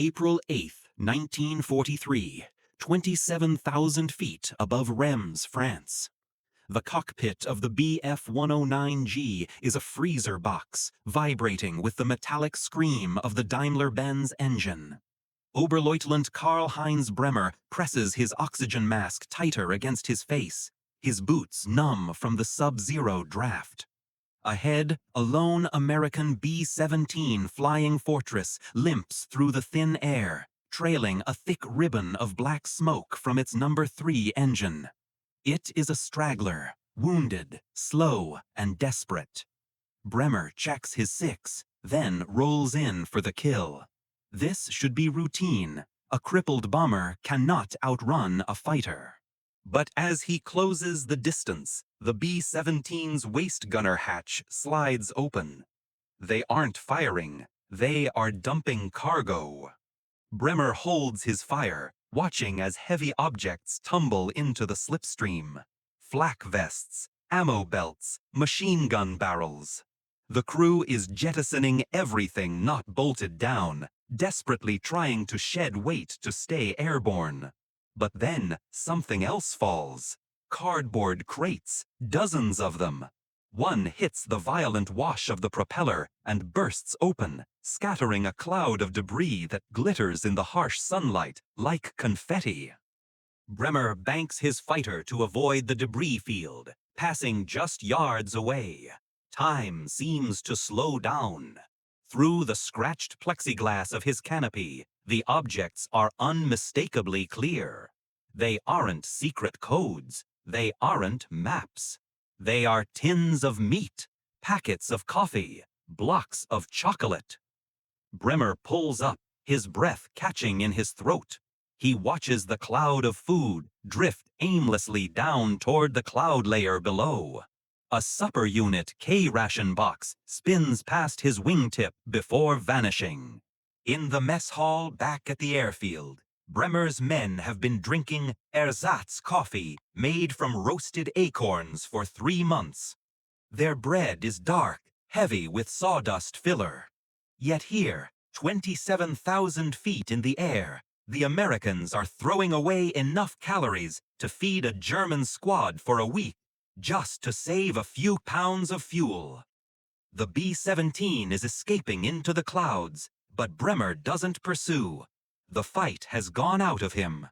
April 8, 1943, 27,000 feet above Reims, France. The cockpit of the Bf-109G is a freezer box, vibrating with the metallic scream of the Daimler-Benz engine. Oberleutnant Karl-Heinz Bremer presses his oxygen mask tighter against his face, his boots numb from the sub-zero draft. Ahead, a lone American B-17 Flying Fortress limps through the thin air, trailing a thick ribbon of black smoke from its No. 3 engine. It is a straggler, wounded, slow, and desperate. Bremer checks his 6, then rolls in for the kill. This should be routine. A crippled bomber cannot outrun a fighter. But as he closes the distance, the B-17's waist gunner hatch slides open. They aren't firing, they are dumping cargo. Bremer holds his fire, watching as heavy objects tumble into the slipstream. Flak vests, ammo belts, machine gun barrels. The crew is jettisoning everything not bolted down, desperately trying to shed weight to stay airborne. But then something else falls. Cardboard crates, dozens of them. One hits the violent wash of the propeller and bursts open, scattering a cloud of debris that glitters in the harsh sunlight like confetti. Bremer banks his fighter to avoid the debris field, passing just yards away. Time seems to slow down. Through the scratched plexiglass of his canopy, the objects are unmistakably clear. They aren't secret codes. They aren't maps. They are tins of meat, packets of coffee, blocks of chocolate. Bremer pulls up, his breath catching in his throat. He watches the cloud of food drift aimlessly down toward the cloud layer below. A supper unit K-ration box spins past his wingtip before vanishing. In the mess hall back at the airfield, Bremer's men have been drinking ersatz coffee made from roasted acorns for 3 months. Their bread is dark, heavy with sawdust filler. Yet here, 27,000 feet in the air, the Americans are throwing away enough calories to feed a German squad for a week, just to save a few pounds of fuel. The B-17 is escaping into the clouds, but Bremer doesn't pursue. The fight has gone out of him.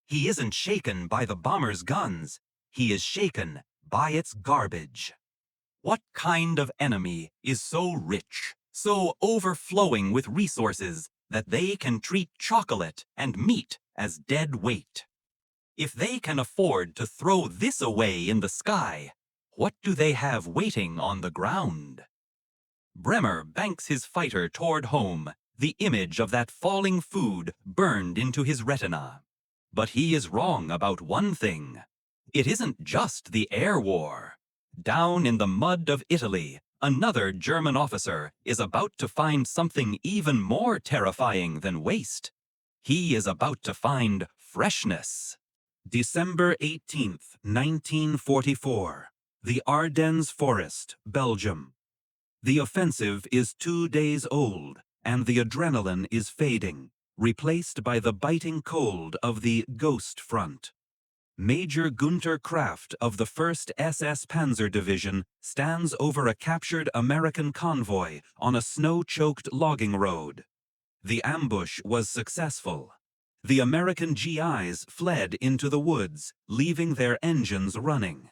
He isn't shaken by the bomber's guns. He is shaken by its garbage. What kind of enemy is so rich, so overflowing with resources that they can treat chocolate and meat as dead weight? If they can afford to throw this away in the sky, what do they have waiting on the ground? Bremer banks his fighter toward home, the image of that falling food burned into his retina. But he is wrong about one thing. It isn't just the air war. Down in the mud of Italy, another German officer is about to find something even more terrifying than waste. He is about to find freshness. December 18th, 1944. The Ardennes Forest, Belgium. The offensive is 2 days old, and the adrenaline is fading, replaced by the biting cold of the Ghost Front. Major Gunther Kraft of the 1st SS Panzer Division stands over a captured American convoy on a snow-choked logging road. The ambush was successful. The American GIs fled into the woods, leaving their engines running.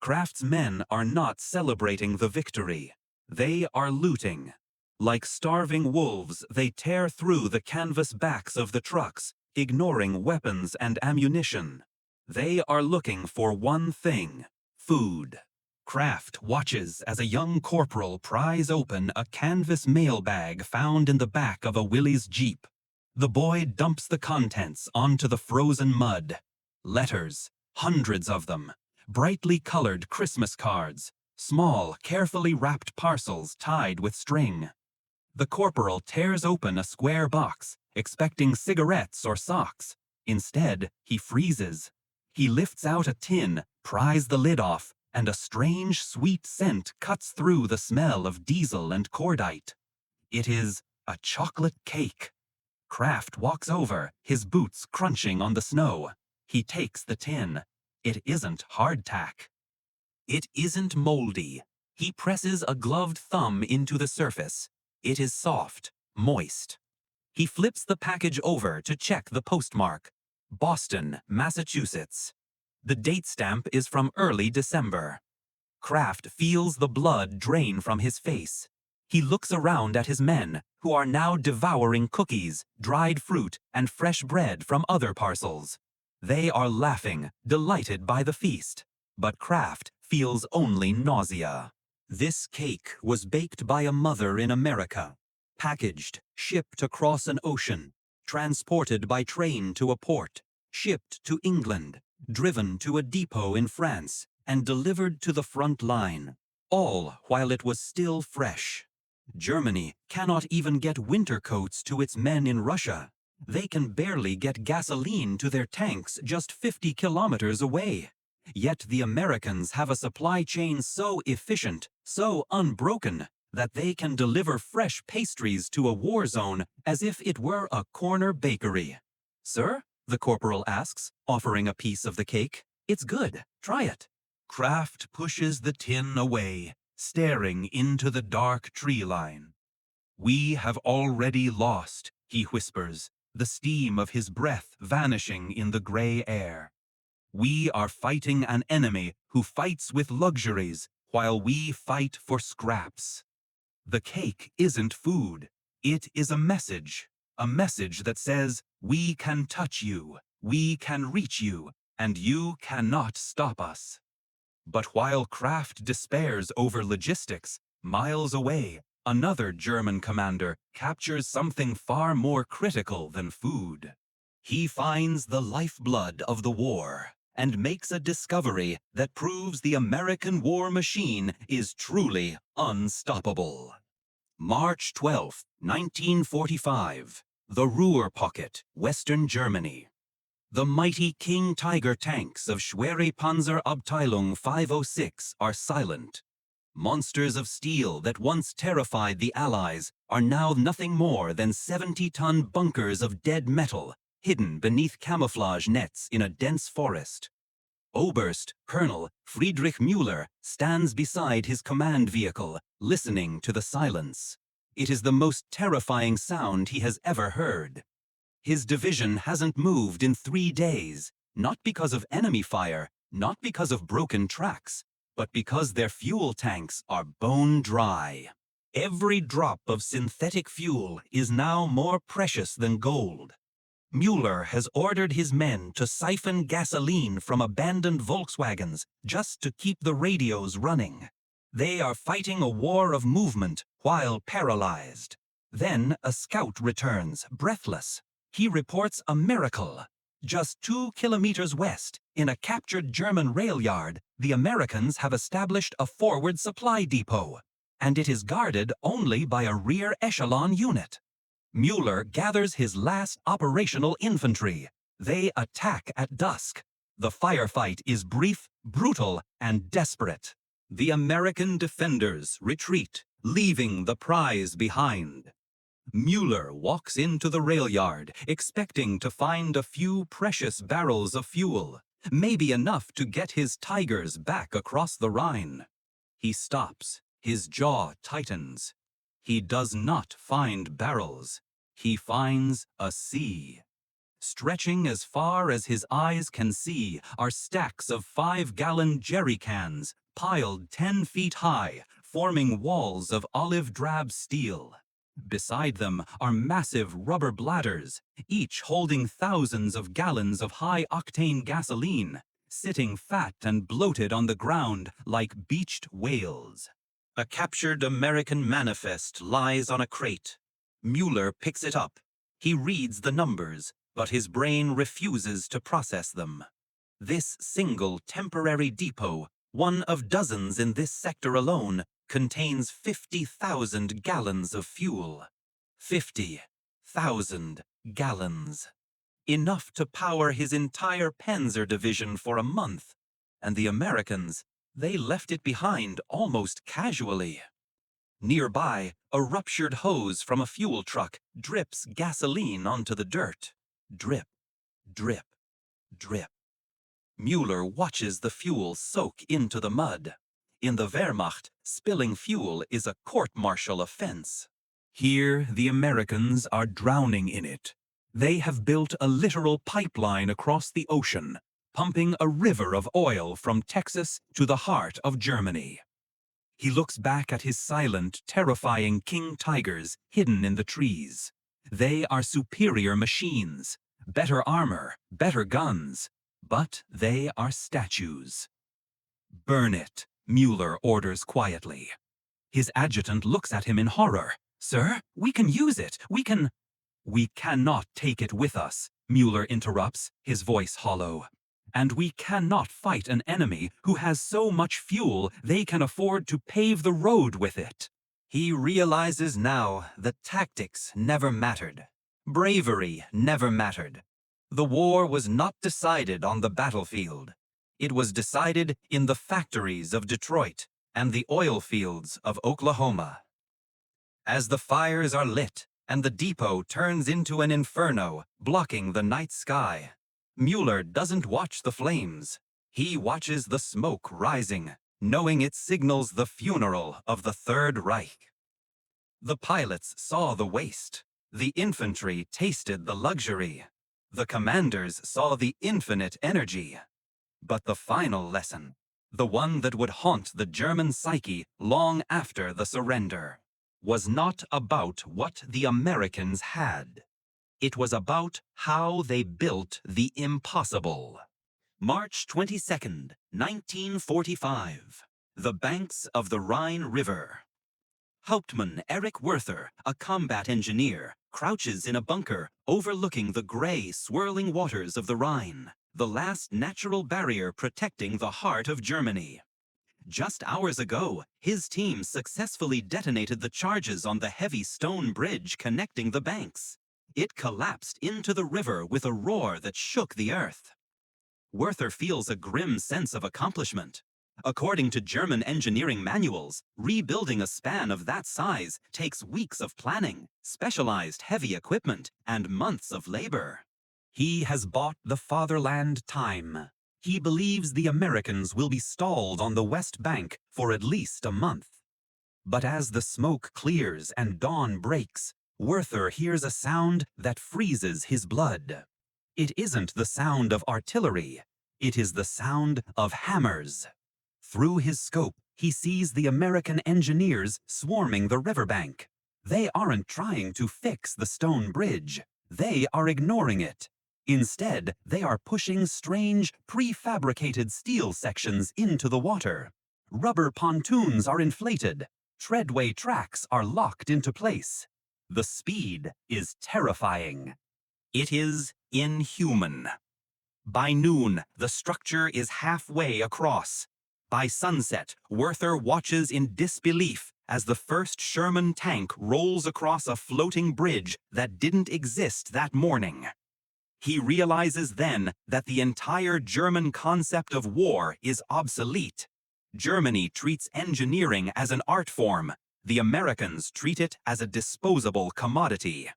Kraft's men are not celebrating the victory. They are looting. Like starving wolves, they tear through the canvas backs of the trucks, ignoring weapons and ammunition. They are looking for one thing: food. Kraft watches as a young corporal pries open a canvas mailbag found in the back of a Willys Jeep. The boy dumps the contents onto the frozen mud. Letters, hundreds of them, brightly colored Christmas cards, small, carefully wrapped parcels tied with string. The corporal tears open a square box, expecting cigarettes or socks. Instead, he freezes. He lifts out a tin, pries the lid off, and a strange, sweet scent cuts through the smell of diesel and cordite. It is a chocolate cake. Kraft walks over, his boots crunching on the snow. He takes the tin. It isn't hardtack. It isn't moldy. He presses a gloved thumb into the surface. It is soft, moist. He flips the package over to check the postmark. Boston, Massachusetts. The date stamp is from early December. Kraft feels the blood drain from his face. He looks around at his men, who are now devouring cookies, dried fruit, and fresh bread from other parcels. They are laughing, delighted by the feast. But Kraft feels only nausea. This cake was baked by a mother in America, packaged, shipped across an ocean, transported by train to a port, shipped to England, driven to a depot in France, and delivered to the front line, all while it was still fresh. Germany cannot even get winter coats to its men in Russia. They can barely get gasoline to their tanks just 50 kilometers away. Yet the Americans have a supply chain so efficient, so unbroken, that they can deliver fresh pastries to a war zone as if it were a corner bakery. "Sir?" the corporal asks, offering a piece of the cake. "It's good. Try it." Kraft pushes the tin away, staring into the dark tree line. "We have already lost," he whispers, the steam of his breath vanishing in the gray air. "We are fighting an enemy who fights with luxuries, while we fight for scraps." The cake isn't food. It is a message that says, "We can touch you, we can reach you, and you cannot stop us." But while Kraft despairs over logistics, miles away, another German commander captures something far more critical than food. He finds the lifeblood of the war and makes a discovery that proves the American war machine is truly unstoppable. March 12, 1945. The Ruhr Pocket, Western Germany. The mighty King Tiger tanks of Schwere Panzerabteilung 506 are silent. Monsters of steel that once terrified the Allies are now nothing more than 70-ton bunkers of dead metal, hidden beneath camouflage nets in a dense forest. Oberst Colonel Friedrich Müller stands beside his command vehicle, listening to the silence. It is the most terrifying sound he has ever heard. His division hasn't moved in 3 days, not because of enemy fire, not because of broken tracks, but because their fuel tanks are bone dry. Every drop of synthetic fuel is now more precious than gold. Müller has ordered his men to siphon gasoline from abandoned Volkswagens just to keep the radios running. They are fighting a war of movement while paralyzed. Then a scout returns, breathless. He reports a miracle. Just 2 kilometers west, in a captured German rail yard, the Americans have established a forward supply depot, and it is guarded only by a rear echelon unit. Müller gathers his last operational infantry. They attack at dusk. The firefight is brief, brutal, and desperate. The American defenders retreat, leaving the prize behind. Müller walks into the rail yard, expecting to find a few precious barrels of fuel, maybe enough to get his Tigers back across the Rhine. He stops, his jaw tightens. He does not find barrels. He finds a sea. Stretching as far as his eyes can see are stacks of 5-gallon jerry cans, piled 10 feet high, forming walls of olive-drab steel. Beside them are massive rubber bladders, each holding thousands of gallons of high-octane gasoline, sitting fat and bloated on the ground like beached whales. A captured American manifest lies on a crate. Müller picks it up. He reads the numbers, but his brain refuses to process them. This single temporary depot, one of dozens in this sector alone, contains 50,000 gallons of fuel. 50,000 gallons. Enough to power his entire Panzer division for a month. And the Americans, they left it behind almost casually. Nearby, a ruptured hose from a fuel truck drips gasoline onto the dirt. Drip, drip, drip. Mueller watches the fuel soak into the mud. In the Wehrmacht, spilling fuel is a court-martial offense. Here, the Americans are drowning in it. They have built a literal pipeline across the ocean, pumping a river of oil from Texas to the heart of Germany. He looks back at his silent, terrifying king tigers hidden in the trees. They are superior machines, better armor, better guns, but they are statues. "Burn it," Mueller orders quietly. His adjutant looks at him in horror. "Sir, we can use it. We cannot take it with us," Mueller interrupts, his voice hollow. "And we cannot fight an enemy who has so much fuel they can afford to pave the road with it." He realizes now that tactics never mattered. Bravery never mattered. The war was not decided on the battlefield. It was decided in the factories of Detroit and the oil fields of Oklahoma. As the fires are lit and the depot turns into an inferno, blocking the night sky, Mueller doesn't watch the flames. He watches the smoke rising, knowing it signals the funeral of the Third Reich. The pilots saw the waste. The infantry tasted the luxury. The commanders saw the infinite energy. But the final lesson, the one that would haunt the German psyche long after the surrender, was not about what the Americans had. It was about how they built the impossible. March 22nd, 1945. The banks of the Rhine River. Hauptmann Erich Werther, a combat engineer, crouches in a bunker overlooking the gray, swirling waters of the Rhine, the last natural barrier protecting the heart of Germany. Just hours ago, his team successfully detonated the charges on the heavy stone bridge connecting the banks. It collapsed into the river with a roar that shook the earth. Werther feels a grim sense of accomplishment. According to German engineering manuals, rebuilding a span of that size takes weeks of planning, specialized heavy equipment, and months of labor. He has bought the fatherland time. He believes the Americans will be stalled on the West Bank for at least a month. But as the smoke clears and dawn breaks, Werther hears a sound that freezes his blood. It isn't the sound of artillery. It is the sound of hammers. Through his scope, he sees the American engineers swarming the riverbank. They aren't trying to fix the stone bridge. They are ignoring it. Instead, they are pushing strange, prefabricated steel sections into the water. Rubber pontoons are inflated. Treadway tracks are locked into place. The speed is terrifying. It is inhuman. By noon, the structure is halfway across. By sunset, Werther watches in disbelief as the first Sherman tank rolls across a floating bridge that didn't exist that morning. He realizes then that the entire German concept of war is obsolete. Germany treats engineering as an art form. The Americans treat it as a disposable commodity.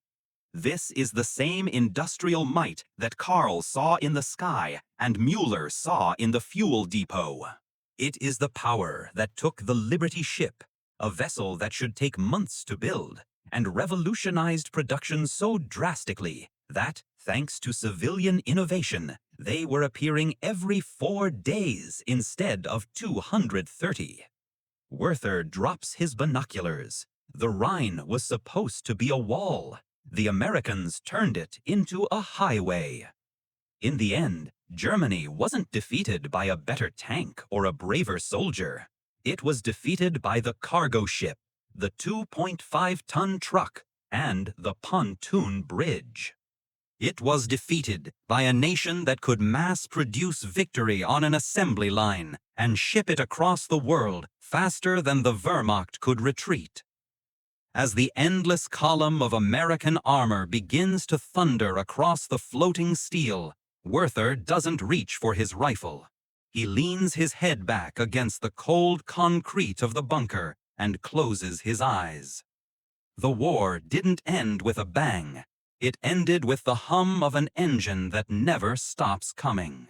This is the same industrial might that Karl saw in the sky and Mueller saw in the fuel depot. It is the power that took the Liberty ship, a vessel that should take months to build, and revolutionized production so drastically that, thanks to civilian innovation, they were appearing every 4 days instead of 230. Werther drops his binoculars. The Rhine was supposed to be a wall. The Americans turned it into a highway. In the end, Germany wasn't defeated by a better tank or a braver soldier. It was defeated by the cargo ship, the 2.5-ton truck, and the pontoon bridge. It was defeated by a nation that could mass-produce victory on an assembly line and ship it across the world faster than the Wehrmacht could retreat. As the endless column of American armor begins to thunder across the floating steel, Werther doesn't reach for his rifle. He leans his head back against the cold concrete of the bunker and closes his eyes. The war didn't end with a bang. It ended with the hum of an engine that never stops coming.